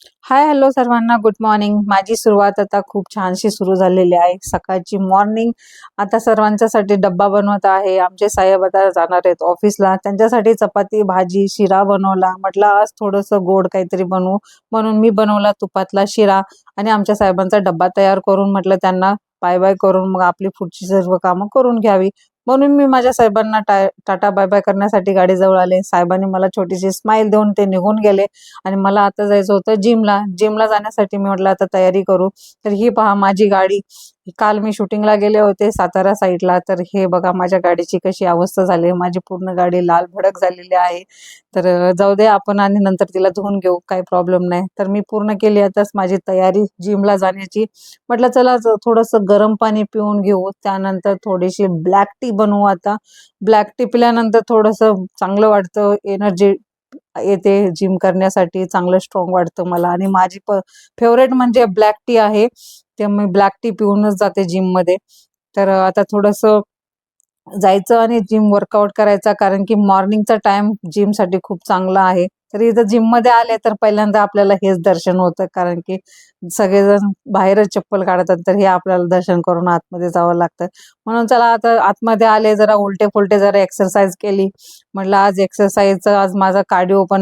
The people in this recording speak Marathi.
हाय, हॅलो सर्वांना. Good morning. माझी सुरुवात आता खूप छानशी सुरू झालेली आहे. सकाळची मॉर्निंग. आता सर्वांच्यासाठी डब्बा बनवत आहे. आमचे साहेब आता जाणार आहेत ऑफिसला. त्यांच्यासाठी चपाती, भाजी, शिरा बनवला. म्हटलं आज थोडंसं गोड काहीतरी बनवू, म्हणून मी बनवला तुपातला शिरा आणि आमच्या साहेबांचा डब्बा तयार करून म्हटलं त्यांना बाय बाय करून मग आपली पुढची सर्व कामं करून घ्यावी. म्हणून मी माझ्या साहेबांना टाटा बाय बाय करण्यासाठी गाडीजवळ आले. साहेबांनी मला छोटीशी स्माईल देऊन ते निघून गेले आणि मला आता जायचं होतं जिमला. जिमला जाण्यासाठी मी म्हटलं आता तयारी करू. तर ही पहा माझी गाडी. काल मी शूटिंगला गेले होते सातारा साईडला. तर हे बघा माझ्या गाडीची कशी अवस्था झाली आहे. माझी पूर्ण गाडी लाल भडक झालेली आहे. तर जाऊ दे आपण आणि नंतर तिला धुवून घेऊ, काही प्रॉब्लेम नाही. तर मी पूर्ण केली आताच माझी तयारी जिमला जाण्याची. म्हटलं चला थोडंसं गरम पाणी पिऊन घेऊ, त्यानंतर थोडीशी ब्लॅक टी बनवू आता. ब्लॅक टी पिल्यानंतर थोडंसं चांगलं वाटतं, एनर्जी येते जिम करण्यासाठी, चांगलं स्ट्रॉंग वाटतं मला. आणि माझी फेवरेट म्हणजे ब्लॅक टी आहे. ते मी ब्लॅक टी पिऊनच जाते जिममध्ये. तर आता थोडंसं जायचं आणि जिम वर्कआउट करायचा, कारण की मॉर्निंगचा टाइम जिमसाठी खूप चांगला आहे. तर इथं जिममध्ये आले तर पहिल्यांदा आपल्याला हेच दर्शन होतं, कारण की सगळेजण बाहेरच चप्पल काढतात, तर हे आपल्याला दर्शन करून आतमध्ये जावं लागतं. म्हणून चला आता आतमध्ये आले, जरा उलटे-फुलटे जरा एक्सरसाइज केली. म्हटलं आज एक्सरसाइजचा आज माझा कार्डिओ पण